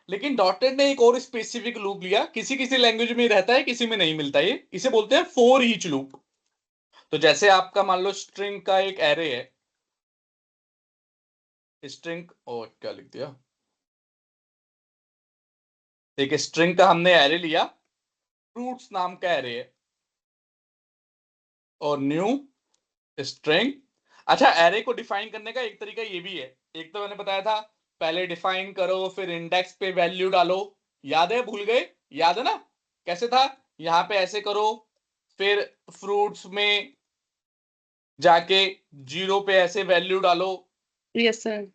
लेकिन डॉटेड ने एक और स्पेसिफिक लूप लिया, किसी किसी लैंग्वेज में रहता है, किसी में नहीं मिलता, ये इसे बोलते हैं फॉर ईच लूप। तो जैसे आपका मान लो स्ट्रिंग का एक एरे है, स्ट्रिंग, ओ क्या लिख दिया, एक स्ट्रिंग का हमने एरे लिया, फ्रूट्स नाम का एरे है, और न्यू स्ट्रिंग। अच्छा, एरे को डिफाइन करने का एक तरीका ये भी है, एक तो मैंने बताया था पहले डिफाइन करो फिर इंडेक्स पे वैल्यू डालो, याद है, भूल गए? याद है ना कैसे था? यहां पे ऐसे करो, फिर फ्रूट्स में जाके 0 पे ऐसे वैल्यू डालो, यस सर।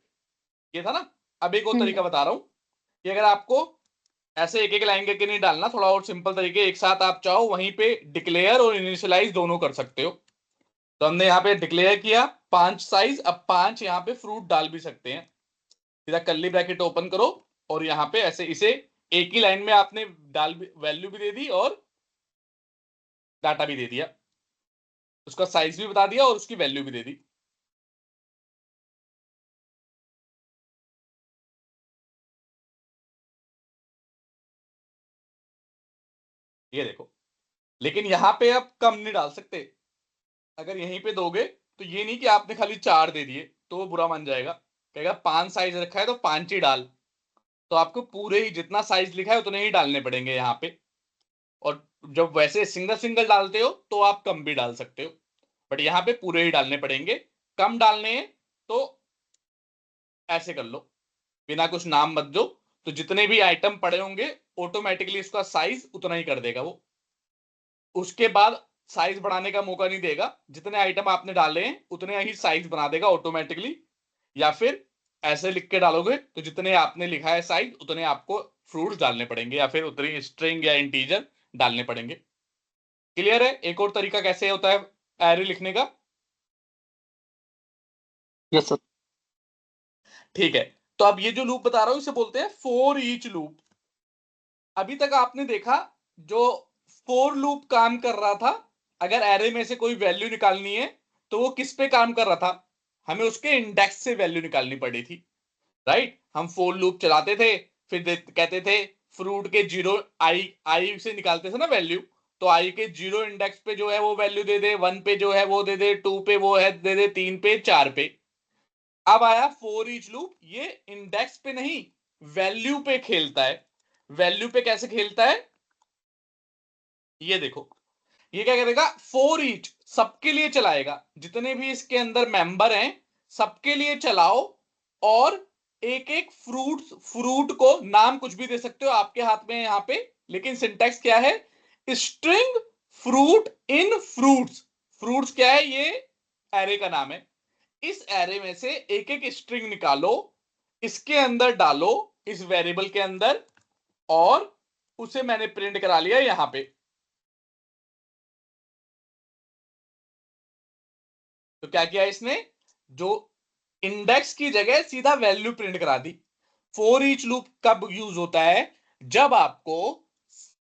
ये था ना। अब एक और तरीका बता रहा हूं कि अगर आपको ऐसे एक एक लाइन करके नहीं डालना, थोड़ा और सिंपल तरीके, एक साथ आप चाहो वहीं पे डिक्लेयर और इनिशियलाइज दोनों कर सकते हो। तो हमने यहाँ पे डिक्लेयर किया 5 साइज, अब 5 यहाँ पे फ्रूट डाल भी सकते हैं। सीधा कर्ली ब्रैकेट ओपन करो और यहाँ पे ऐसे इसे एक ही लाइन में आपने डाल वैल्यू भी दे दी और डाटा भी दे दिया, उसका साइज भी बता दिया और उसकी वैल्यू भी दे दी। ये देखो, लेकिन यहाँ पे आप कम नहीं डाल सकते। अगर यहीं पे दोगे तो ये नहीं कि आपने खाली 4 दे दिए तो वो बुरा मान जाएगा, कहेगा 5 साइज रखा है तो 5 ही डाल। तो आपको पूरे ही जितना साइज लिखा है उतने ही डालने पड़ेंगे यहाँ पे। और जब वैसे सिंगल सिंगल डालते हो तो आप कम भी डाल सकते हो, बट यहाँ पे पूरे ही डालने पड़ेंगे। कम डालने हैं तो ऐसे कर लो, बिना कुछ नाम मत दो, तो जितने भी आइटम पड़े होंगे ऑटोमेटिकली उसका साइज उतना ही कर देगा वो। उसके बाद साइज बढ़ाने का मौका नहीं देगा, जितने आइटम आपने डाले हैं उतने ही साइज बना देगा ऑटोमेटिकली। या फिर ऐसे लिख के डालोगे तो जितने आपने लिखा है साइज उतने आपको फ्रूट्स डालने पड़ेंगे, या फिर उतनी स्ट्रिंग या इंटीजर डालने पड़ेंगे। क्लियर है? एक और तरीका कैसे होता है एरे लिखने का। Yes sir. ठीक है, तो अब ये जो लूप बता रहा हूं इसे बोलते हैं फॉर ईच लूप। अभी तक आपने देखा जो फॉर लूप काम कर रहा था, अगर एरे में से कोई वैल्यू निकालनी है तो वो किस पे काम कर रहा था, हमें उसके इंडेक्स से वैल्यू निकालनी पड़ी थी, राइट। हम फॉर लूप चलाते थे, फिर कहते थे फ्रूट के 0 आई आई से निकालते थे ना वैल्यू, तो आई के 0 इंडेक्स पे जो है वो वैल्यू दे दे, 1 पे जो है वो दे दे, 2 पे वो है दे दे, 3 पे, 4 पे। अब आया फॉर ईच लूप, ये इंडेक्स पे नहीं वैल्यू पे खेलता है। वैल्यू पे कैसे खेलता है, ये देखो, ये क्या करेगा, फॉर ईच सबके लिए चलाएगा, जितने भी इसके अंदर मेंबर हैं सबके लिए चलाओ। और एक एक फ्रूट को नाम कुछ भी दे सकते हो, आपके हाथ में है यहां पे, लेकिन सिंटैक्स क्या है, string fruit in fruits. Fruits क्या है, ये एरे का नाम है। इस एरे में से एक एक स्ट्रिंग निकालो, इसके अंदर डालो, इस वेरिएबल के अंदर, और उसे मैंने प्रिंट करा लिया यहां पे। तो क्या किया इसने, जो इंडेक्स की जगह सीधा वैल्यू प्रिंट करा दी। फॉर ईच लूप कब यूज होता है, जब आपको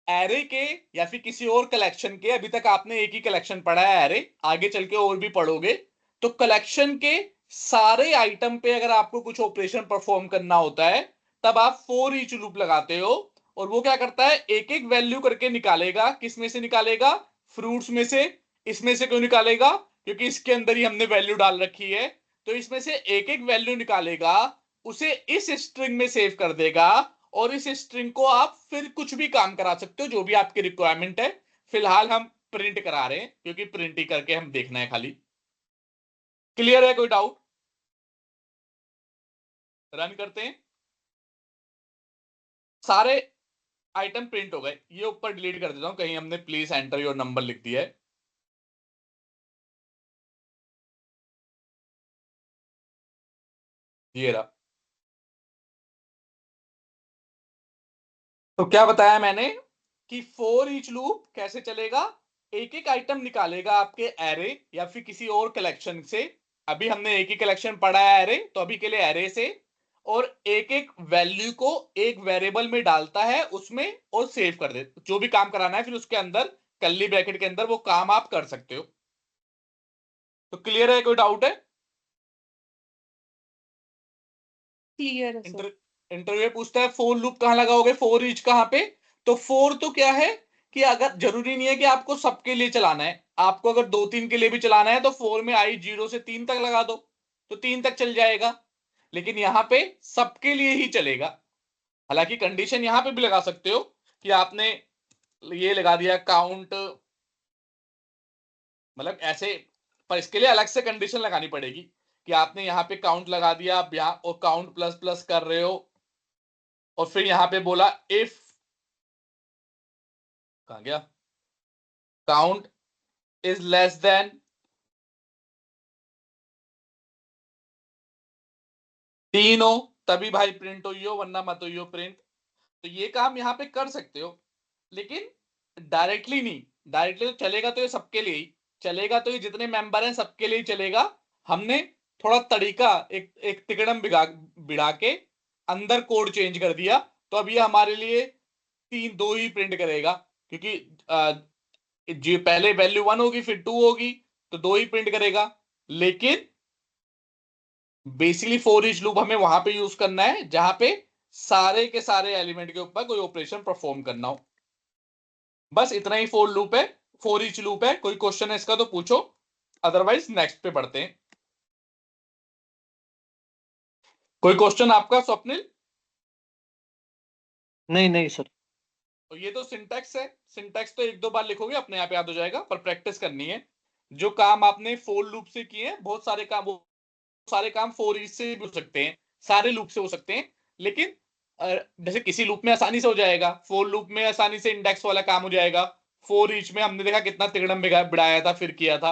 एरे के या फिर किसी और कलेक्शन के, अभी तक आपने एक ही कलेक्शन पढ़ा है एरे, आगे चल के और भी पढ़ोगे, तो कलेक्शन के सारे आइटम पे अगर आपको कुछ ऑपरेशन परफॉर्म करना होता है तब आप फॉर ईच लूप लगाते हो। और वो क्या करता है, एक एक वैल्यू करके निकालेगा, किस में से निकालेगा, फ्रूट्स में से। इसमें से क्यों निकालेगा, क्योंकि इसके अंदर ही हमने वैल्यू डाल रखी है। तो इसमें से एक एक वैल्यू निकालेगा, उसे इस स्ट्रिंग में सेव कर देगा, और इस स्ट्रिंग को आप फिर कुछ भी काम करा सकते हो जो भी आपकी रिक्वायरमेंट है। फिलहाल हम प्रिंट करा रहे हैं क्योंकि प्रिंट ही करके हम देखना है खाली। क्लियर है? कोई डाउट? रन करते हैं, सारे आइटम प्रिंट हो गए। ये ऊपर डिलीट कर देता हूं, कहीं हमने प्लीज एंटर योर नंबर लिख दिया है। ये रहा। तो क्या बताया मैंने कि फॉर ईच लूप कैसे चलेगा, एक एक आइटम निकालेगा आपके एरे या फिर किसी और कलेक्शन से। अभी हमने एक ही कलेक्शन पढ़ा है एरे, तो अभी के लिए एरे से, और एक एक वैल्यू को एक वेरिएबल में डालता है उसमें और सेव कर दे, जो भी काम कराना है फिर उसके अंदर कर्ली ब्रैकेट के अंदर वो काम आप कर सकते हो। तो क्लियर है? कोई डाउट है? क्लियर है सर। इंटरव्यू पूछता है फोर लूप कहां लगाओगे, फोर ईच कहां पे। तो फोर तो क्या है कि अगर जरूरी नहीं है कि आपको सबके लिए चलाना है, आपको अगर 2-3 के लिए भी चलाना है तो फोर में आई 0 से 3 तक लगा दो, तो 3 तक चल जाएगा। लेकिन यहां पे सबके लिए ही चलेगा। हालांकि कंडीशन यहां पे भी लगा सकते हो कि आपने ये लगा दिया काउंट, मतलब ऐसे, पर इसके लिए अलग से कंडीशन लगानी पड़ेगी कि आपने यहाँ पे काउंट लगा दिया, आप यहाँ और काउंट प्लस प्लस कर रहे हो, और फिर यहां पे बोला इफ, कहा गया, काउंट इज लेस देन 3 हो, तभी भाई प्रिंट हुई हो, वरना मत हुई हो प्रिंट। तो ये काम यहां पे कर सकते हो, लेकिन डायरेक्टली नहीं। डायरेक्टली तो चलेगा तो ये सबके लिए ही चलेगा, तो ये जितने मेंबर हैं सबके लिए ही चलेगा। हमने थोड़ा तरीका एक एक तिकड़म बिड़ा के अंदर कोड चेंज कर दिया, तो अब ये हमारे लिए 2 ही प्रिंट करेगा, क्योंकि जो पहले वैल्यू 1 होगी फिर 2 होगी, तो 2 ही प्रिंट करेगा। लेकिन बेसिकली फोर ईच लूप हमें वहां पे यूज करना है जहां पे सारे के सारे एलिमेंट के ऊपर कोई ऑपरेशन परफॉर्म करना हो। बस इतना ही फोर लूप है, फोर ईच लूप है। कोई क्वेश्चन है इसका तो पूछो, अदरवाइज नेक्स्ट पे बढ़ते हैं। कोई क्वेश्चन आपका स्वप्निल? नहीं नहीं सर। तो ये तो सिंटैक्स है, सिंटैक्स तो 1-2 बार लिखोगे अपने आप याद हो जाएगा, पर प्रैक्टिस करनी है। जो काम आपने फोर लूप से किए हैं, बहुत सारे काम, वो सारे काम फोर ईच से भी हो सकते हैं, सारे लूप से हो सकते हैं। लेकिन जैसे किसी लूप में आसानी से हो जाएगा, फोर लूप में आसानी से इंडेक्स वाला काम हो जाएगा, फोर ईच में हमने देखा कितना तिगड़म बिड़ाया था फिर किया था।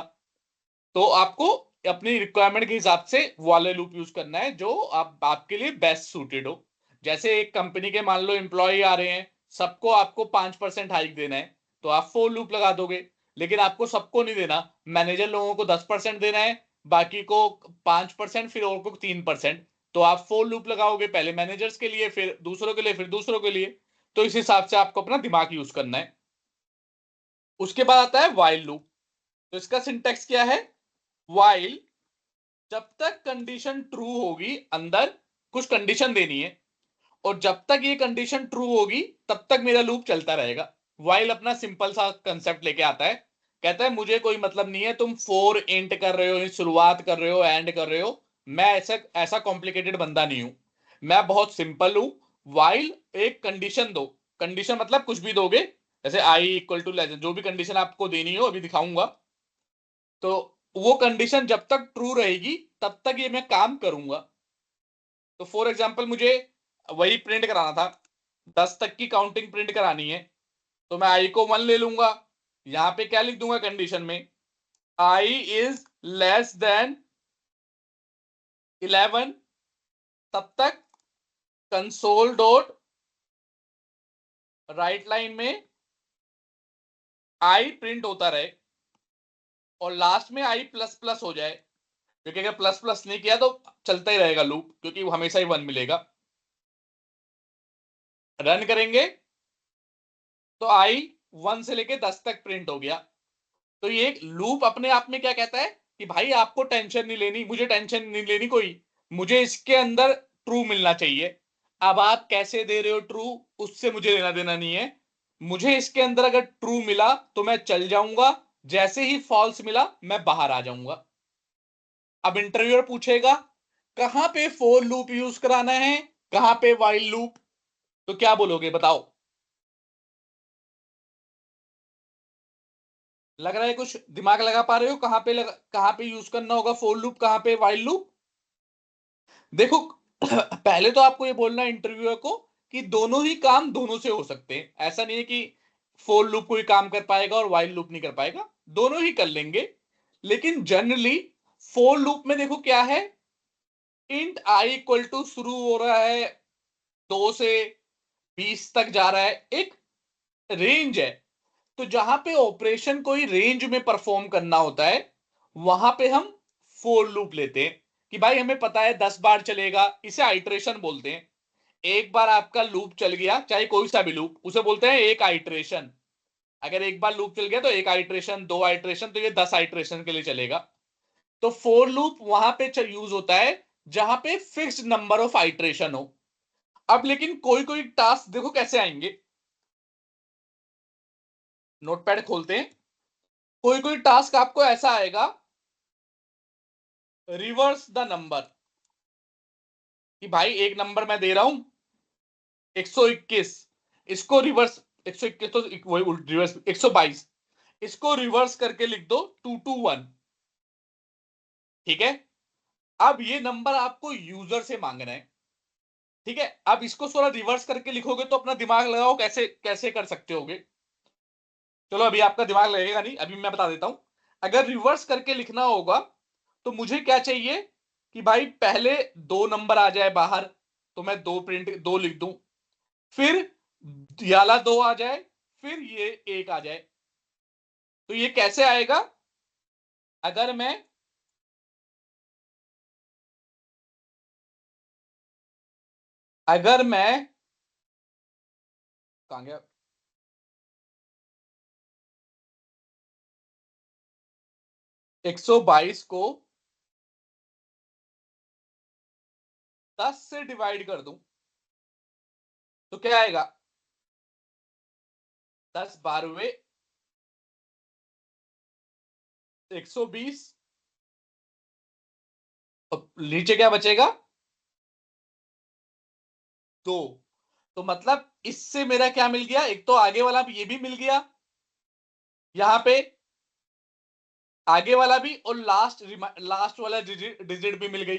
तो आपको अपनी रिक्वायरमेंट के हिसाब से वाले लूप यूज करना है जो आपके लिए बेस्ट सूटेड हो। जैसे एक कंपनी के मान लो एम्प्लॉय आ रहे हैं, सबको आपको 5% हाइक देना है, तो आप फोर लूप लगा दोगे। लेकिन आपको सबको नहीं देना, मैनेजर लोगों को 10% देना है, बाकी को 5%, फिर और को 3%। तो आप फोर लूप लगाओगे, पहले मैनेजर्स के लिए, फिर दूसरों के लिए, फिर दूसरों के लिए। तो इस हिसाब से आपको अपना दिमाग यूज करना है। उसके बाद आता है वाइल लूप। तो इसका सिंटेक्स क्या है? वाइल, जब तक कंडीशन ट्रू होगी, अंदर कुछ कंडीशन देनी है, और जब तक ये कंडीशन ट्रू होगी तब तक मेरा लूप चलता रहेगा। वाइल अपना सिंपल सा कंसेप्ट लेके आता है, कहता है मुझे कोई मतलब नहीं है तुम फोर इंट कर रहे हो, शुरुआत कर रहे हो, एंड कर रहे हो, मैं ऐसा ऐसा कॉम्प्लिकेटेड बंदा नहीं हूं, मैं बहुत सिंपल हूं। वाइल एक कंडीशन दो, कंडीशन मतलब कुछ भी दोगे, जैसे आई इक्वल टू लेस, जो भी कंडीशन आपको देनी हो अभी दिखाऊंगा। तो वो कंडीशन जब तक ट्रू रहेगी तब तक ये मैं काम करूंगा। तो फॉर एग्जाम्पल मुझे वही प्रिंट कराना था, 10 तक की काउंटिंग प्रिंट करानी है, तो मैं आई को 1 ले लूंगा। यहां पे क्या लिख दूंगा कंडीशन में? आई इज लेस देन 11, तब तक कंसोल डॉट राइट लाइन में आई प्रिंट होता रहे, और लास्ट में आई प्लस प्लस हो जाए, क्योंकि अगर प्लस प्लस नहीं किया तो चलता ही रहेगा लूप, क्योंकि वो हमेशा ही 1 मिलेगा। रन करेंगे तो आई 1 से लेके 10 तक प्रिंट हो गया। तो ये लूप अपने आप में क्या कहता है कि भाई आपको टेंशन नहीं लेनी, मुझे टेंशन नहीं लेनी कोई, मुझे इसके अंदर ट्रू मिलना चाहिए। अब आप कैसे दे रहे हो ट्रू, उससे मुझे लेना देना नहीं है। मुझे इसके अंदर अगर ट्रू मिला तो मैं चल जाऊंगा, जैसे ही फॉल्स मिला मैं बाहर आ जाऊंगा। अब इंटरव्यूअर पूछेगा कहां पे फोर लूप यूज कराना है, कहां पे वाइल लूप, तो क्या बोलोगे बताओ? लग रहा है कुछ दिमाग लगा पा रहे हो? कहां पे यूज करना होगा फोर लूप, कहां पे वाइल लूप? देखो पहले तो आपको ये बोलना है इंटरव्यूअर को कि दोनों ही काम दोनों से हो सकते हैं। ऐसा नहीं है कि फोर लूप कोई काम कर पाएगा और वाइल लूप नहीं कर पाएगा, दोनों ही कर लेंगे। लेकिन जनरली फोर लूप में देखो क्या है, इंट आई इक्वल टू शुरू हो रहा है 2 से 20 तक जा रहा है, एक रेंज है। तो जहां पे ऑपरेशन कोई रेंज में परफॉर्म करना होता है, वहां पे हम फोर लूप लेते हैं कि भाई हमें पता है 10 बार चलेगा, इसे आइट्रेशन बोलते हैं। एक बार आपका लूप चल गया, चाहे कोई सा भी लूप, उसे बोलते हैं एक आइट्रेशन। अगर एक बार लूप चल गया तो एक आइट्रेशन, 2 आइट्रेशन, तो ये 10 आइट्रेशन के लिए चलेगा। तो फोर लूप वहां पे यूज होता है जहां पे फिक्स्ड नंबर ऑफ आइट्रेशन हो। अब लेकिन कोई कोई टास्क देखो कैसे आएंगे, नोटपैड खोलते हैं, कोई कोई टास्क आपको ऐसा आएगा, रिवर्स द नंबर, कि भाई एक नंबर मैं दे रहा हूं 121, इसको रिवर्स, 121 तो वही रिवर्स 122, इसको रिवर्स करके लिख दो 221, ठीक है। अब ये नंबर आपको यूजर से मांगना है, ठीक है। अब इसको थोड़ा रिवर्स करके लिखोगे तो अपना दिमाग लगाओ कैसे कैसे कर सकते होगे। चलो अभी आपका दिमाग लगेगा नहीं, अभी मैं बता देता हूं। अगर रिवर्स करके लिखना होगा तो मुझे क्या चाहिए कि भाई पहले दो नंबर आ जाए बाहर, तो मैं दो लिख दूं, फिर याला दो आ जाए, फिर ये एक आ जाए। तो ये कैसे आएगा, अगर मैं अगर मैं कहां गया, 122 को 10 से डिवाइड कर दूं तो क्या आएगा, 10 12 120, तो नीचे क्या बचेगा, 2। तो मतलब इससे मेरा क्या मिल गया, एक तो आगे वाला ये भी मिल गया, यहां पे आगे वाला भी, और लास्ट वाला डिजिट भी मिल गई।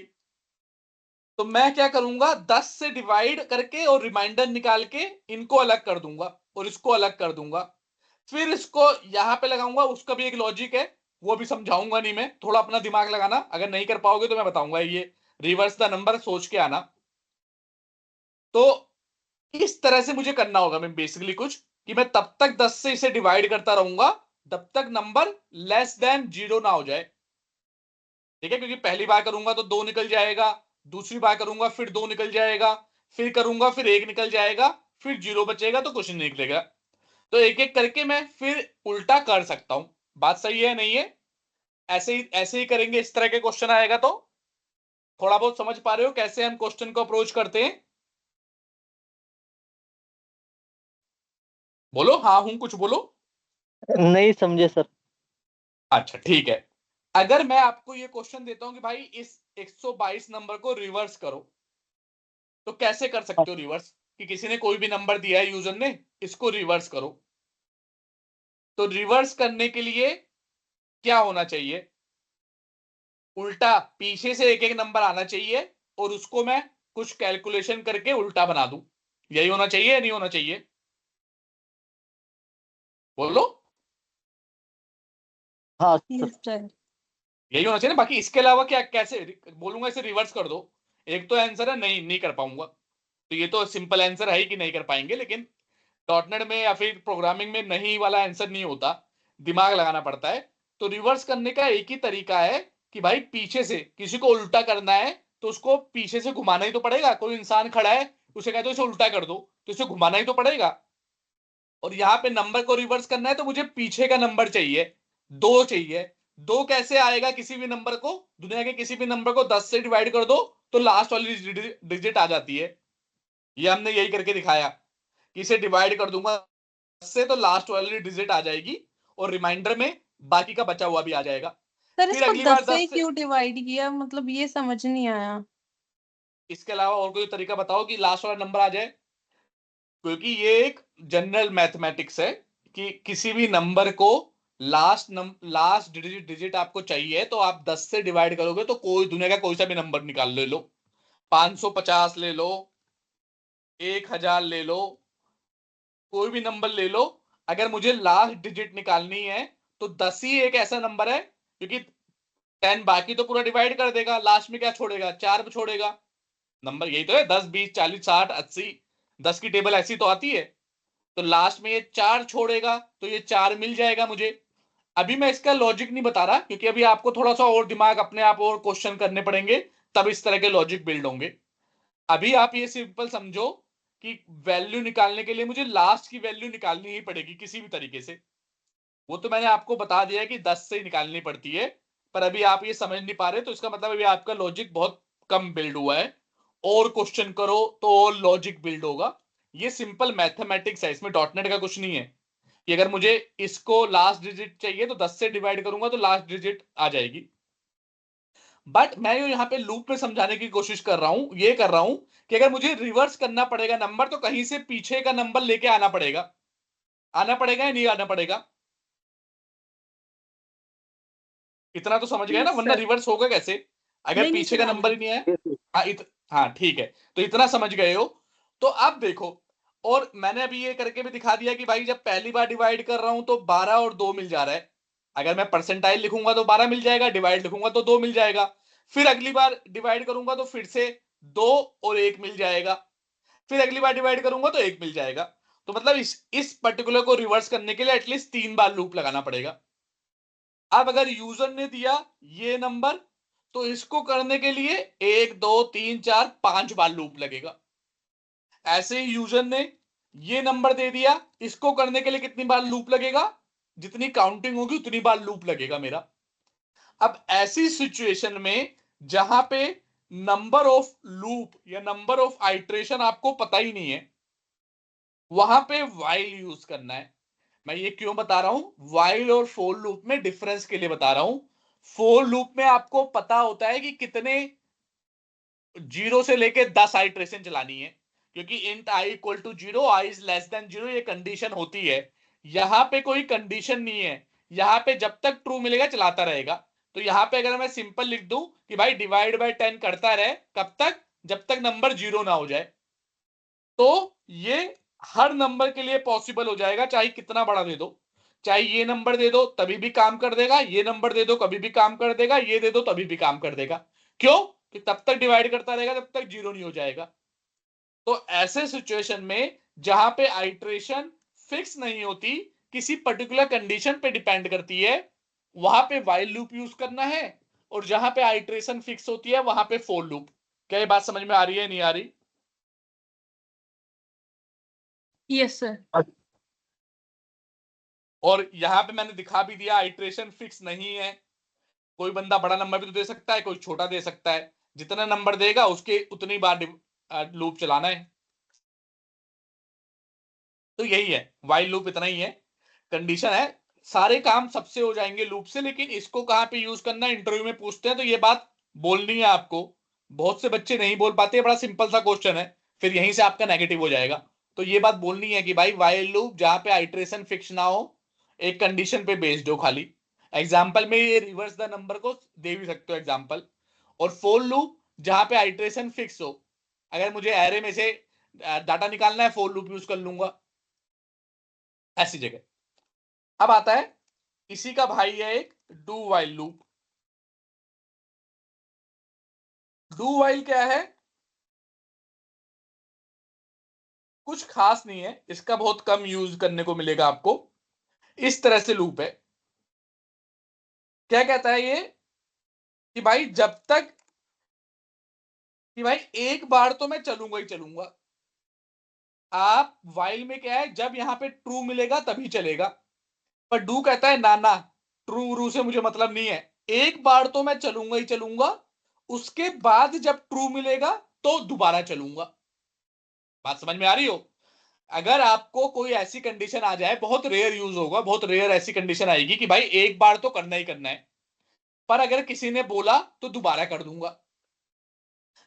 तो मैं क्या करूंगा, 10 से डिवाइड करके और रिमाइंडर निकाल के इनको अलग कर दूंगा और इसको अलग कर दूंगा, फिर इसको यहां पे लगाऊंगा। उसका भी एक लॉजिक है, वो भी समझाऊंगा नहीं मैं, थोड़ा अपना दिमाग लगाना, अगर नहीं कर पाओगे तो मैं बताऊंगा। ये रिवर्स द नंबर सोच के आना। तो इस तरह से मुझे करना होगा, मैं बेसिकली कुछ कि मैं तब तक 10 से इसे डिवाइड करता रहूंगा तब तक नंबर लेस देन 0 ना हो जाए, ठीक है। क्योंकि पहली बार करूंगा तो 2 निकल जाएगा, दूसरी बार करूंगा फिर 2 निकल जाएगा, फिर करूंगा फिर 1 निकल जाएगा, फिर 0 बचेगा तो कुछ नहीं निकलेगा। तो एक एक करके मैं फिर उल्टा कर सकता हूं। बात सही है नहीं है, ऐसे ही करेंगे, इस तरह के क्वेश्चन आएगा तो थोड़ा बहुत समझ पा रहे हो कैसे हम क्वेश्चन को अप्रोच करते हैं। बोलो हाँ हूं, कुछ बोलो। नहीं समझे सर। अच्छा ठीक है, अगर मैं आपको ये क्वेश्चन देता हूं कि भाई इस 122 नंबर को रिवर्स करो, तो कैसे कर सकते हो रिवर्स, कि किसी ने कोई भी नंबर दिया है यूजर ने, इसको रिवर्स करो। तो रिवर्स करने के लिए क्या होना चाहिए, उल्टा पीछे से एक एक नंबर आना चाहिए और उसको मैं कुछ कैलकुलेशन करके उल्टा बना दूं। यही होना चाहिए या नहीं होना चाहिए, बोलो। हाँ सर। Yes sir. यही होना चाहिए ना, बाकी इसके अलावा क्या कैसे बोलूंगा इसे रिवर्स कर दो। एक तो आंसर है नहीं नहीं कर पाऊंगा, तो ये तो सिंपल आंसर है ही कि नहीं कर पाएंगे, लेकिन डॉटनेट में या फिर प्रोग्रामिंग में नहीं वाला आंसर नहीं होता, दिमाग लगाना पड़ता है। तो रिवर्स करने का एक ही तरीका है कि भाई पीछे से किसी को उल्टा करना है तो उसको पीछे से घुमाना ही तो पड़ेगा। कोई इंसान खड़ा है, उसे कहते हो इसे उल्टा कर दो, तो इसे घुमाना ही तो पड़ेगा। और यहां पे नंबर को रिवर्स करना है तो मुझे पीछे का नंबर चाहिए, 2 चाहिए। 2 कैसे आएगा, किसी भी नंबर को, दुनिया के किसी भी नंबर को 10 से डिवाइड कर दो तो लास्ट वाली डिजिट आ जाती है। ये हमने यही करके दिखाया कि इसे डिवाइड कर दूंगा 10 से तो लास्ट वाली डिजिट आ जाएगी और रिमाइंडर में बाकी का बचा हुआ भी आ जाएगा। सर फिर इसको अगली बार 10 से 10 ही से, क्यों डिवाइड किया, मतलब ये समझ नहीं आया। इसके अलावा और कोई तरीका बताओ कि लास्ट वाला नंबर आ जाए। क्योंकि ये एक जनरल मैथमेटिक्स है कि किसी भी नंबर को लास्ट डिजिट आपको चाहिए तो आप 10 से डिवाइड करोगे तो कोई दुनिया का कोई सा भी नंबर निकाल ले लो, 550 ले लो, 1000 ले लो, कोई भी नंबर ले लो। अगर मुझे लास्ट डिजिट निकालनी है तो 10 ही एक ऐसा नंबर है, क्योंकि 10 बाकी तो पूरा डिवाइड कर देगा, लास्ट में क्या छोड़ेगा, 4 छोड़ेगा। नंबर यही तो है, 10 20 40 60 80, 10 की टेबल ऐसी तो आती है। तो लास्ट में ये 4 छोड़ेगा तो ये 4 मिल जाएगा मुझे। अभी मैं इसका लॉजिक नहीं बता रहा क्योंकि अभी आपको थोड़ा सा और दिमाग अपने आप और क्वेश्चन करने पड़ेंगे, तब इस तरह के लॉजिक बिल्ड होंगे। अभी आप ये सिंपल समझो कि वैल्यू निकालने के लिए मुझे लास्ट की वैल्यू निकालनी ही पड़ेगी किसी भी तरीके से। वो तो मैंने आपको बता दिया कि 10 से ही निकालनी पड़ती है, पर अभी आप ये समझ नहीं पा रहे, तो इसका मतलब अभी आपका लॉजिक बहुत कम बिल्ड हुआ है। और क्वेश्चन करो तो और लॉजिक बिल्ड होगा। ये सिंपल मैथमेटिक्स है, इसमें डॉटनेट का कुछ नहीं है कि अगर मुझे इसको लास्ट डिजिट चाहिए तो 10 से डिवाइड करूंगा तो लास्ट डिजिट आ जाएगी। बट मैं यहाँ पे लूप में समझाने की कोशिश कर रहा हूं, ये कर रहा हूं कि अगर मुझे रिवर्स करना पड़ेगा नंबर तो कहीं से पीछे का नंबर लेके आना पड़ेगा। आना पड़ेगा या नहीं आना पड़ेगा? इतना तो समझ गए ना, यस वरना सर। रिवर्स होगा कैसे अगर नहीं नहीं पीछे का समझ नंबर ही गई। नहीं है। हाँ हाँ ठीक है, तो इतना समझ गए हो। तो अब देखो, और मैंने अभी ये करके भी दिखा दिया कि भाई जब पहली बार डिवाइड कर रहा हूं तो 12 और 2 मिल जा रहा है। अगर मैं परसेंटाइल लिखूंगा तो 12 मिल जाएगा, डिवाइड लिखूंगा तो 2 मिल जाएगा। फिर अगली बार डिवाइड करूंगा तो फिर से 2 और 1 मिल जाएगा। फिर अगली बार डिवाइड करूंगा तो 1 मिल जाएगा। तो मतलब इस पर्टिकुलर को रिवर्स करने के लिए एटलीस्ट 3 बार लूप लगाना पड़ेगा। अब अगर यूजर ने दिया ये नंबर तो इसको करने के लिए 1 2 3 4 5 बार लूप लगेगा। ऐसे ही यूजर ने ये नंबर दे दिया, इसको करने के लिए कितनी बार लूप लगेगा? जितनी काउंटिंग होगी उतनी बार लूप लगेगा मेरा। अब ऐसी सिचुएशन में जहां पे नंबर ऑफ लूप या नंबर ऑफ आइट्रेशन आपको पता ही नहीं है, वहां पे वाइल यूज करना है। मैं ये क्यों बता रहा हूं? वाइल और फोर लूप में डिफरेंस के लिए बता रहा हूं। फोर लूप में आपको पता होता है कि कितने 0 से लेके 10 आइट्रेशन चलानी है, क्योंकि int i equal to 0, i is less than 0 ये कंडीशन होती है। यहां पे कोई कंडीशन नहीं है, यहां पे जब तक ट्रू मिलेगा चलाता रहेगा। तो यहां पे अगर मैं सिंपल लिख दूं कि भाई डिवाइड बाय 10 करता रहे, कब तक? जब तक नंबर 0 ना हो जाए। तो ये हर नंबर के लिए पॉसिबल हो जाएगा, चाहे कितना बड़ा दे दो। चाहे ये नंबर दे दो तभी भी काम कर देगा, ये नंबर दे दो कभी भी काम कर देगा, ये दे दो तभी भी काम कर देगा। क्यों? कि तब तक डिवाइड करता रहेगा जब तक 0 नहीं हो जाएगा। तो ऐसे सिचुएशन में जहां पे आइट्रेशन फिक्स नहीं होती, किसी पर्टिकुलर कंडीशन पे डिपेंड करती है, वहां पे वाइल लूप यूज करना है। और जहां पे आइट्रेशन फिक्स होती है वहां पे फोर लूप। क्या ये बात समझ में आ रही है, नहीं आ रही? Yes sir. और यहां पे मैंने दिखा भी दिया आइट्रेशन फिक्स नहीं है। कोई बंदा बड़ा नंबर भी तो दे सकता है, कोई छोटा दे सकता है। जितना नंबर देगा उसके उतनी बार लूप चलाना है। तो यही है, वाइल लूप इतना ही है, कंडीशन है। सारे काम सबसे हो जाएंगे लूप से, लेकिन इसको कहां पे यूज करना है इंटरव्यू में पूछते हैं, तो ये बात बोलनी है आपको। बहुत से बच्चे नहीं बोल पाते, बड़ा सिंपल सा क्वेश्चन है, फिर यहीं से आपका नेगेटिव हो जाएगा। तो ये बात बोलनी है कि भाई वाइल लूप जहां पे आइट्रेशन फिक्स ना हो, एक कंडीशन पे बेस्ड हो खाली। एग्जाम्पल में ये रिवर्स द नंबर को दे भी सकते हो एग्जाम्पल। और फोर लूप जहां पे आइट्रेशन फिक्स हो, अगर मुझे एरे में से डाटा निकालना है फोर लूप यूज कर लूंगा ऐसी जगह। अब आता है इसी का भाई है एक do while loop. Do while क्या है? कुछ खास नहीं है, इसका बहुत कम यूज करने को मिलेगा आपको। इस तरह से लूप है। क्या कहता है ये? कि भाई जब तक, कि भाई एक बार तो मैं चलूंगा ही चलूंगा। आप वाइल में क्या है, जब यहां पे ट्रू मिलेगा तभी चलेगा। पर डू कहता है ना ना, ट्रू रू से मुझे मतलब नहीं है, एक बार तो मैं चलूंगा ही चलूंगा, उसके बाद जब ट्रू मिलेगा तो दोबारा चलूंगा। बात समझ में आ रही हो? अगर आपको कोई ऐसी कंडीशन आ जाए, बहुत रेयर यूज होगा, बहुत रेयर ऐसी कंडीशन आएगी कि भाई एक बार तो करना ही करना है, पर अगर किसी ने बोला तो दोबारा कर दूंगा।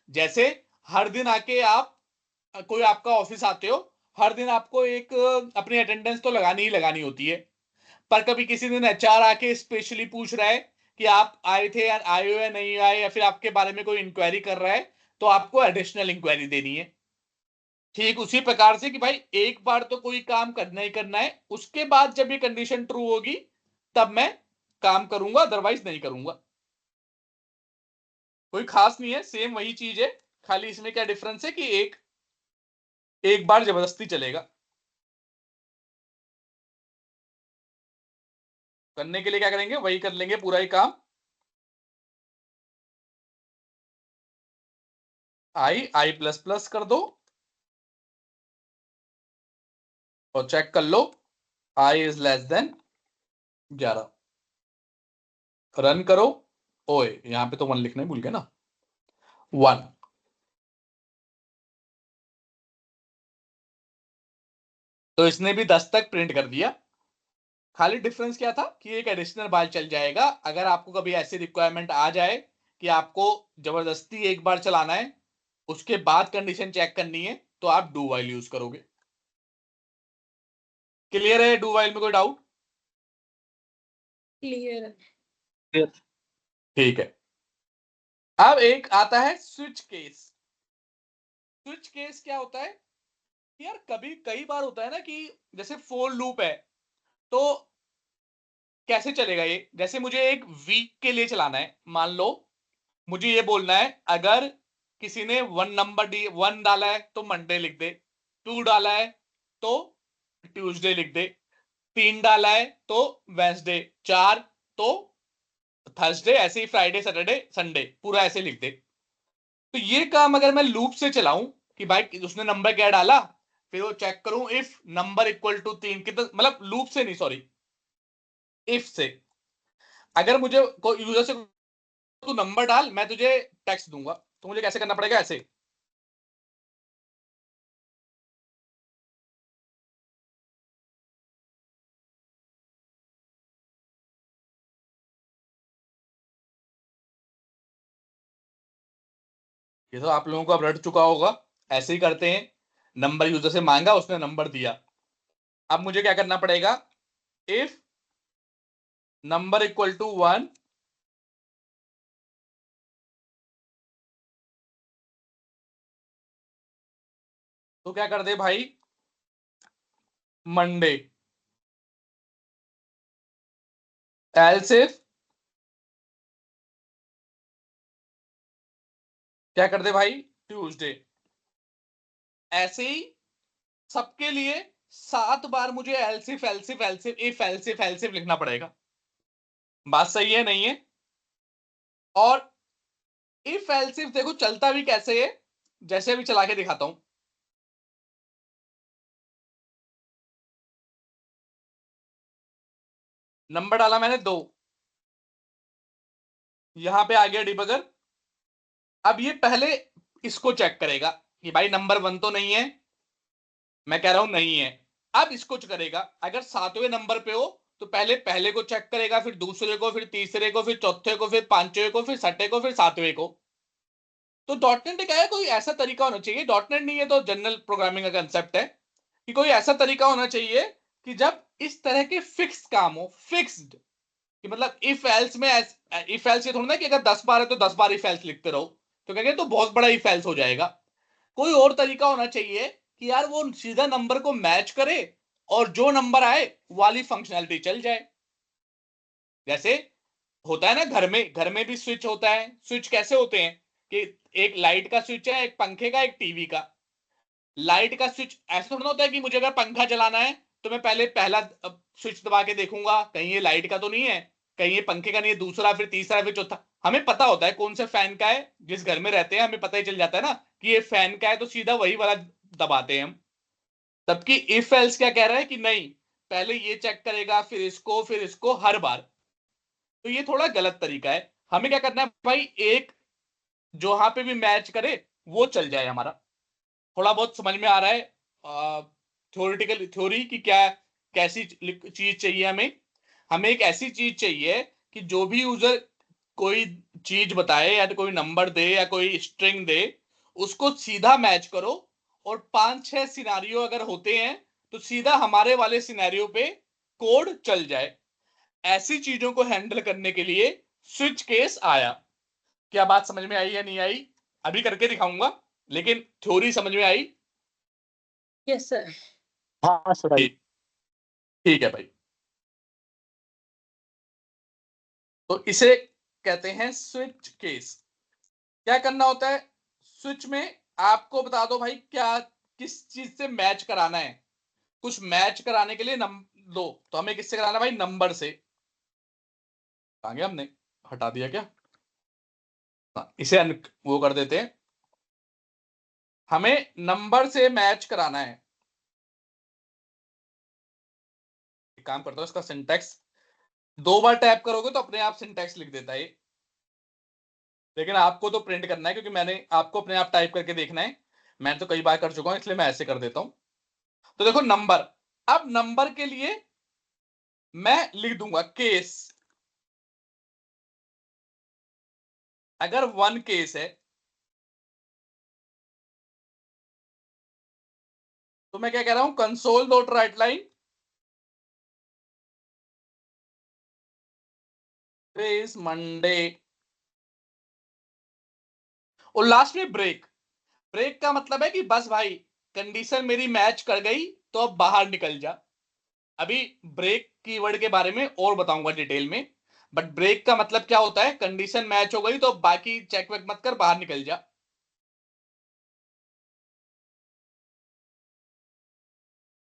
जैसे हर दिन आके आप, कोई आपका ऑफिस आते हो, हर दिन आपको एक अपनी अटेंडेंस तो लगानी ही लगानी होती है। पर कभी किसी दिन एचआर आके स्पेशली पूछ रहा है कि आप आए थे या आए हो या नहीं आए, या फिर आपके बारे में कोई इंक्वायरी कर रहा है, तो आपको एडिशनल इंक्वायरी देनी है। ठीक उसी प्रकार से कि भाई एक बार तो कोई काम करना ही करना है, उसके बाद जब ये कंडीशन ट्रू होगी तब मैं काम करूंगा, अदरवाइज नहीं करूंगा। कोई खास नहीं है, सेम वही चीज है, खाली इसमें क्या डिफरेंस है कि एक एक बार जबरदस्ती चलेगा। करने के लिए क्या करेंगे, वही कर लेंगे पूरा ही काम। आई प्लस प्लस कर दो और चेक कर लो, आई इज लेस देन 11। रन करो। ओए यहां पे तो 1 लिखना ही भूल गए ना, 1। तो इसने भी 10 तक प्रिंट कर दिया। खाली डिफरेंस क्या था कि एक एडिशनल बार चल जाएगा। अगर आपको कभी ऐसी रिक्वायरमेंट आ जाए कि आपको जबरदस्ती एक बार चलाना है, उसके बाद कंडीशन चेक करनी है, तो आप डू वाइल यूज करोगे। क्लियर है डू वाइल में कोई डाउट? क्लियर। ठीक है। अब एक आता है स्विच केस। स्विच केस क्या होता है यार? कभी कई बार होता है ना कि जैसे फोर लूप है, तो कैसे चलेगा ये? जैसे मुझे एक वीक के लिए चलाना है, मान लो मुझे ये बोलना है, अगर किसी ने वन डाला है तो मंडे लिख दे, 2 डाला है तो ट्यूसडे लिख दे, 3 डाला है तो वेंसडे, 4 तो थर्सडे, ऐसे ही फ्राइडे सैटरडे संडे पूरा ऐसे लिख दे। तो ये काम अगर मैं लूप से चलाऊं कि भाई उसने नंबर क्या डाला, फिर वो चेक करूं इफ नंबर इक्वल टू 3 कितना, मतलब लूप से नहीं, सॉरी, इफ से। अगर मुझे कोई यूजर से तू नंबर डाल, मैं तुझे टेक्स्ट दूंगा, तो मुझे कैसे करना पड़ेगा? ऐसे। ये तो आप लोगों को अब रट चुका होगा। ऐसे ही करते हैं, नंबर यूजर से मांगा, उसने नंबर दिया। अब मुझे क्या करना पड़ेगा? इफ नंबर इक्वल टू 1, तो क्या कर दे भाई, मंडे। एल्स इफ क्या कर दे भाई, ट्यूसडे। ऐसे ही सबके लिए 7 बार मुझे else if else if else if if else if else if लिखना पड़ेगा। बात सही है नहीं है? और इफ एल्सिफ देखो चलता भी कैसे है, जैसे अभी चला के दिखाता हूं। नंबर डाला मैंने 2, यहां पे आ गया डिबगर। अब ये पहले इसको चेक करेगा कि भाई नंबर 1 तो नहीं है, मैं कह रहा हूं नहीं है। अब इसको करेगा, अगर 7वें नंबर पे हो तो पहले पहले को चेक करेगा, फिर दूसरे को, फिर तीसरे को, फिर चौथे को, फिर पांचवें को, फिर छठे को, फिर 7वें को। तो डॉट नेट क्या है, कोई ऐसा तरीका होना चाहिए, डॉट नेट नहीं है तो जनरल प्रोग्रामिंग का कंसेप्ट है कि कोई ऐसा तरीका होना चाहिए कि जब इस तरह के फिक्स काम हो, फिक्स्ड, कि मतलब इफ एल्स में, इफ एल्स ये थोड़ा ना कि अगर 10 बार है तो 10 बार इफ एल्स लिखते रहो, तो कहेंगे तो बहुत बड़ा इफ एल्स हो जाएगा। कोई और तरीका होना चाहिए कि यार वो सीधा नंबर को मैच करे और जो नंबर आए वाली फंक्शनैलिटी चल जाए। जैसे होता है ना, घर में भी स्विच होता है। स्विच कैसे होते हैं कि एक लाइट का स्विच है, एक पंखे का, एक टीवी का। लाइट का स्विच ऐसा थोड़ा होता है कि मुझे अगर पंखा चलाना है तो मैं पहले पहला स्विच दबा के देखूंगा कहीं ये लाइट का तो नहीं है, कहीं ये पंखे का नहीं है, दूसरा, फिर तीसरा, फिर चौथा। हमें पता होता है कौन से फैन का है, जिस घर में रहते हैं हमें पता ही चल जाता है ना कि ये फैन का है, तो सीधा वही वाला दबाते हैं हम। तबकि इफ एल्स क्या कह रहा है कि नहीं, पहले ये चेक करेगा, फिर इसको हर बार। तो ये थोड़ा गलत तरीका है। हमें क्या करना है भाई, एक जो वहां पे भी मैच करे वो चल जाए हमारा। थोड़ा बहुत समझ में आ रहा है थ्योरेटिकल थ्योरी की क्या, कैसी चीज चाहिए हमें? हमें एक ऐसी चीज चाहिए कि जो भी यूजर कोई चीज बताए या तो कोई नंबर दे या कोई स्ट्रिंग दे, उसको सीधा मैच करो, और 5-6 सिनारियो अगर होते हैं तो सीधा हमारे वाले सिनेरियो पे कोड चल जाए। ऐसी चीजों को हैंडल करने के लिए स्विच केस आया। क्या बात समझ में आई या नहीं आई? अभी करके दिखाऊंगा, लेकिन थ्योरी समझ में आई? Yes sir. हाँ सर आई। ठीक। ठीक है भाई। तो इसे कहते हैं स्विच केस। क्या करना होता है स्विच में? आपको बता दो भाई क्या, किस चीज से मैच कराना है। कुछ मैच कराने के लिए दो, तो हमें किससे कराना भाई? नंबर से। आ गया, हमने हटा दिया क्या? इसे वो कर देते हैं। हमें नंबर से मैच कराना है। एक काम करता हूं, इसका सिंटैक्स 2 बार टैप करोगे तो अपने आप सिंटैक्स लिख देता है, लेकिन आपको तो प्रिंट करना है क्योंकि मैंने आपको अपने आप टाइप करके देखना है। मैं तो कई बार कर चुका हूं, इसलिए मैं ऐसे कर देता हूं। तो देखो, नंबर अब नंबर के लिए मैं लिख दूंगा केस। अगर 1 केस है तो मैं क्या कह रहा हूं, console dot right line is Monday, और लास्ट में ब्रेक। ब्रेक का मतलब है कि बस भाई कंडीशन मेरी मैच कर गई तो अब बाहर निकल जा। अभी ब्रेक कीवर्ड के बारे में और बताऊंगा डिटेल में, बट ब्रेक का मतलब क्या होता है, कंडीशन मैच हो गई तो बाकी चेक वेक मत कर, बाहर निकल जा।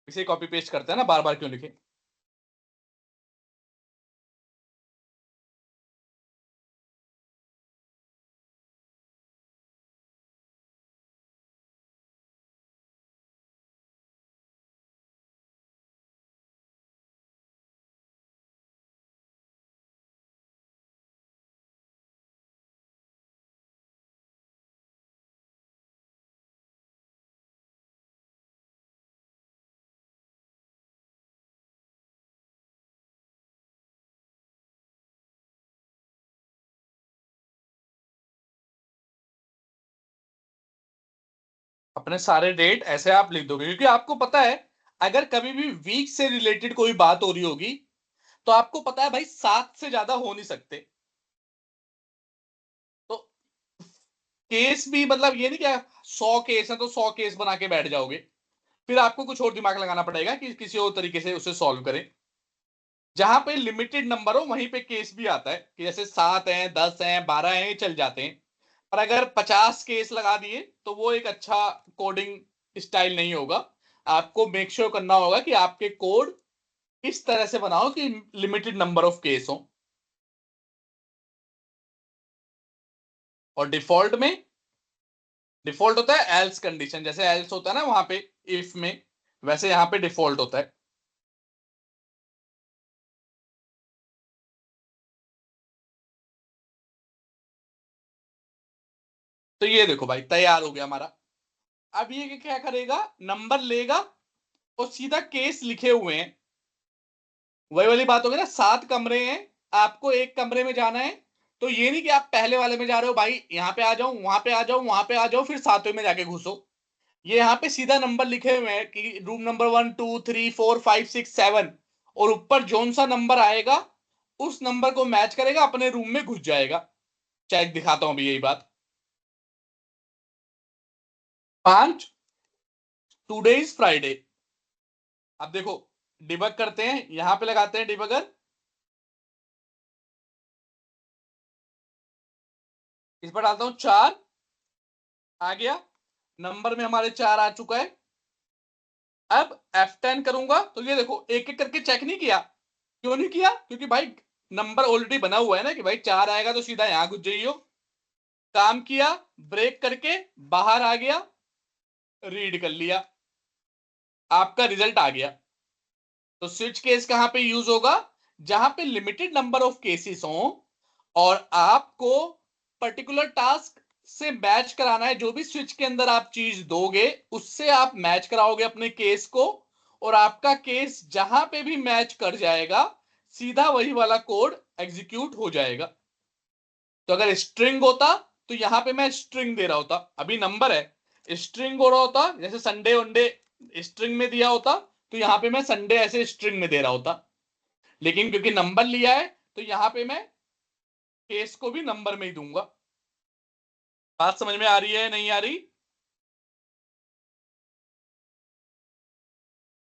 इसे कॉपी पेस्ट करते हैं ना, बार बार क्यों लिखे। अपने सारे डेट ऐसे आप लिख दोगे, क्योंकि आपको पता है अगर कभी भी वीक से रिलेटेड कोई बात हो रही होगी तो आपको पता है भाई 7 से ज्यादा हो नहीं सकते। तो केस भी मतलब ये नहीं क्या 100 केस है तो 100 केस बना के बैठ जाओगे, फिर आपको कुछ और दिमाग लगाना पड़ेगा कि किसी और तरीके से उसे सॉल्व करें। जहां पे लिमिटेड नंबर हो वहीं पे केस भी आता है, कि जैसे 7 हैं, 10 हैं, 12 हैं, चल जाते हैं। पर अगर 50 केस लगा दिए तो वो एक अच्छा कोडिंग स्टाइल नहीं होगा। आपको मेक श्योर करना होगा कि आपके कोड इस तरह से बनाओ कि लिमिटेड नंबर ऑफ केस हो। और डिफॉल्ट होता है एल्स कंडीशन, जैसे एल्स होता है ना वहां पे इफ में, वैसे यहां पे डिफॉल्ट होता है। तो ये देखो भाई तैयार हो गया हमारा। अब ये क्या करेगा, नंबर लेगा और सीधा केस लिखे हुए हैं। वही वाली बात होगी ना, 7 कमरे हैं, आपको एक कमरे में जाना है। तो ये नहीं कि आप पहले वाले में जा रहे हो, भाई यहाँ पे आ जाओ, वहां पे आ जाओ, वहां पे आ जाओ, फिर 7वें में जाके घुसो। ये यहाँ पे सीधा नंबर लिखे हुए हैं कि रूम नंबर 1 2 3 4 5 6 7, और ऊपर जोन सा नंबर आएगा उस नंबर को मैच करेगा, अपने रूम में घुस जाएगा। चेक दिखाता हूं अभी यही बात। 5, टुडे इज फ्राइडे। अब देखो डिबग करते हैं, यहां पे लगाते हैं डिबगर, इस पर डालता हूं 4, आ गया, नंबर में हमारे 4 आ चुका है। अब F10 करूंगा तो ये देखो एक एक करके चेक नहीं किया। क्यों नहीं किया, क्योंकि भाई नंबर ऑलरेडी बना हुआ है ना कि भाई 4 आएगा तो सीधा यहां घुस जाइयो। काम किया, ब्रेक करके बाहर आ गया, रीड कर लिया, आपका रिजल्ट आ गया। तो स्विच केस कहां पे यूज होगा, जहां पे लिमिटेड नंबर ऑफ केसेस हो और आपको पर्टिकुलर टास्क से मैच कराना है। जो भी स्विच के अंदर आप चीज दोगे उससे आप मैच कराओगे अपने केस को, और आपका केस जहां पे भी मैच कर जाएगा सीधा वही वाला कोड एग्जीक्यूट हो जाएगा। तो अगर स्ट्रिंग होता तो यहां पे मैं स्ट्रिंग दे रहा होता, अभी नंबर है, स्ट्रिंग हो रहा होता, जैसे संडे वनडे स्ट्रिंग में दिया होता तो यहां पे मैं संडे ऐसे स्ट्रिंग में दे रहा होता। लेकिन क्योंकि नंबर लिया है तो यहां पे मैं केस को भी नंबर में ही दूंगा। बात समझ में आ रही है नहीं आ रही?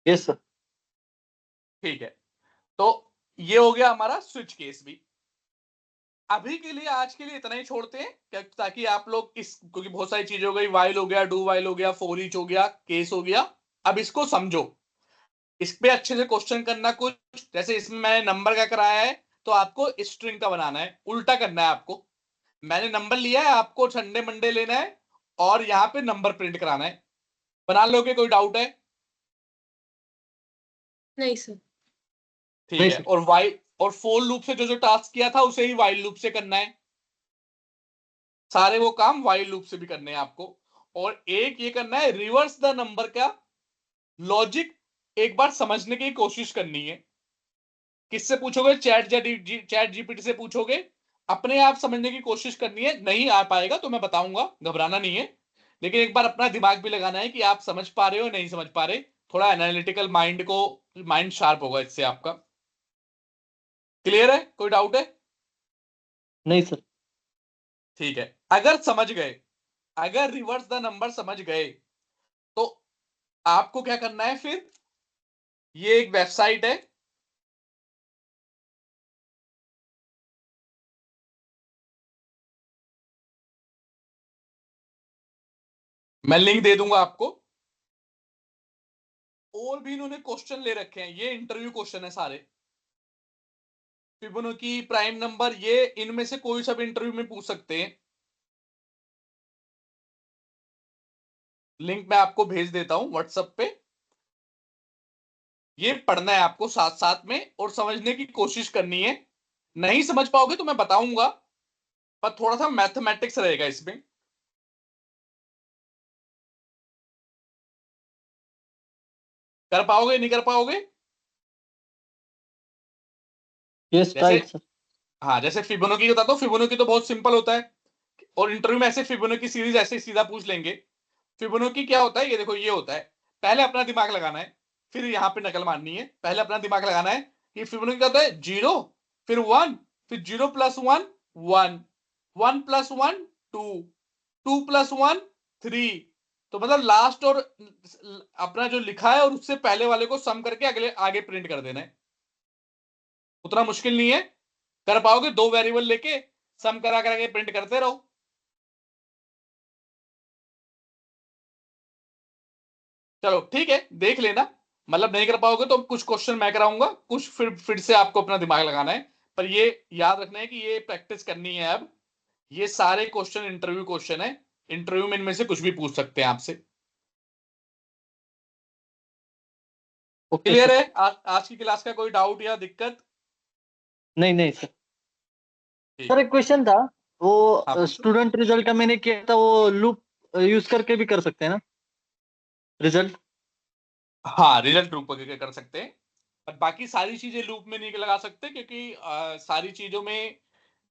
Yes sir. ठीक है, तो ये हो गया हमारा स्विच केस भी। अभी के लिए आज के लिए इतना ही छोड़ते हैं ताकि आप लोग इस, क्योंकि बहुत सारी चीजें हो गई, वाइल हो गया, डू वाइल हो गया, फोर ईच हो गया, केस हो गया। अब इसको समझो, इस पे अच्छे से क्वेश्चन करना। कुछ जैसे इसमें मैंने नंबर का कराया है तो आपको स्ट्रिंग का बनाना है, उल्टा करना है आपको। मैंने नंबर लिया है, आपको संडे मंडे लेना है और यहाँ पे नंबर प्रिंट कराना है। बना लोगे? कोई डाउट है? नहीं सर। ठीक नहीं है। सर। और वाइल और फोर लूप से जो जो टास्क किया था उसे ही वाइल लूप से करना है। सारे वो काम वाइल लूप से भी करने हैं आपको। और एक ये करना है रिवर्स द नंबर का लॉजिक एक बार समझने की कोशिश करनी है। किससे पूछोगे? चैट जीपीटी से पूछोगे। अपने आप समझने की कोशिश करनी है। नहीं आ पाएगा तो मैं बताऊंगा, घबराना नहीं है, लेकिन एक बार अपना दिमाग भी लगाना है कि आप समझ पा रहे हो नहीं समझ पा रहे। थोड़ा एनालिटिकल माइंड शार्प होगा इससे आपका। क्लियर है? कोई डाउट है? नहीं सर। ठीक है। अगर समझ गए, अगर रिवर्स द नंबर समझ गए, तो आपको क्या करना है फिर? ये एक वेबसाइट है, मैं लिंक दे दूंगा आपको। और भी इन्होंने क्वेश्चन ले रखे हैं, ये इंटरव्यू क्वेश्चन है सारे। फिबोनाची, प्राइम नंबर, ये इनमें से कोई सा भी इंटरव्यू में पूछ सकते हैं। लिंक मैं आपको भेज देता हूं व्हाट्सएप पे। ये पढ़ना है आपको साथ साथ में और समझने की कोशिश करनी है। नहीं समझ पाओगे तो मैं बताऊंगा, पर थोड़ा सा मैथमेटिक्स रहेगा इसमें। कर पाओगे नहीं कर पाओगे? यस जैसे, राइट सर। हाँ, जैसे फिबोनाची बताता हूँ। फिबोनाची तो बहुत सिंपल होता है, और इंटरव्यू में ऐसे फिबोनाची सीरीज ऐसे सीधा पूछ लेंगे। फिबोनाची क्या होता है? ये देखो, ये होता है। पहले अपना दिमाग लगाना है, फिर यहाँ पे नकल मारनी है। पहले अपना दिमाग लगाना है कि फिबोनाची क्या होता है? 0, फिर 1, फिर 0 + 1 1, 1 + 1 2, 2 + 1 3। तो मतलब लास्ट और अपना जो लिखा है और उससे पहले वाले को सम करके अगले आगे प्रिंट कर देना है। उतना मुश्किल नहीं है, कर पाओगे? 2 वेरिएबल लेके सम करा करके प्रिंट करते रहो। चलो ठीक है, देख लेना। मतलब नहीं कर पाओगे तो कुछ क्वेश्चन मैं कराऊंगा, कुछ फिर से आपको अपना दिमाग लगाना है। पर ये याद रखना है कि ये प्रैक्टिस करनी है अब। ये सारे क्वेश्चन इंटरव्यू क्वेश्चन है। इंटरव्यू में इनमें से कुछ भी पूछ सकते हैं आपसे। Okay clear sir. है? आज की क्लास का कोई डाउट या दिक्कत? नहीं नहीं सर। ठीक सर है। एक क्वेश्चन था, हाँ वो पूछो। स्टूडेंट रिजल्ट का मैंने किया था, वो लूप यूज करके भी कर सकते हैं ना रिजल्ट? हाँ, रिजल्ट लूप करके कर सकते हैं, पर बाकी सारी चीजें लूप में नहीं लगा सकते, क्योंकि सारी चीजों में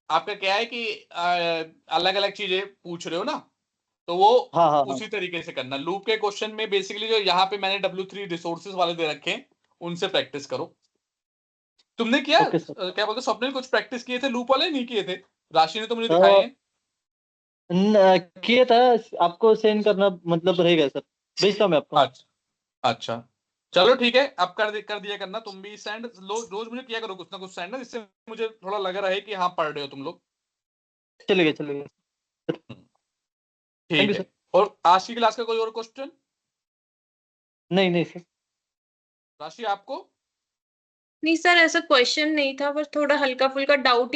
आपका क्या है कि अलग अलग चीजें पूछ रहे हो ना, तो वो हाँ हाँ हाँ। उसी तरीके से करना। लूप के क्वेश्चन में बेसिकली जो यहाँ पे मैंने W3 रिसोर्सेज वाले दे रखे हैं, उनसे प्रैक्टिस करो। तुमने किया ओके सर। क्या बोलते, स्वप्निल कुछ प्रैक्टिस किए थे लूप वाले? नहीं किए थे? राशि ने तो मुझे अ, दिखाए हैं। किया था। आपको सेंड करना मतलब रहेगा सर, भेजता हूँ मैं आपको। अच्छा अच्छा, चलो ठीक है। अब कर दिया करना तुम भी सेंड। रोज मुझे किया करो कुछ ना कुछ सेंड ना, जिससे मुझे थोड़ा लगा रहे कि हाँ पढ़ रहे हो तुम लोग। चलेगा चलेगा। थैंक ठीक यू है। सर। और आज की क्लास का कोई और क्वेश्चन? नहीं नहीं सर। राशि आपको? नहीं सर, ऐसा क्वेश्चन नहीं था, बस थोड़ा हल्का फुल्का डाउट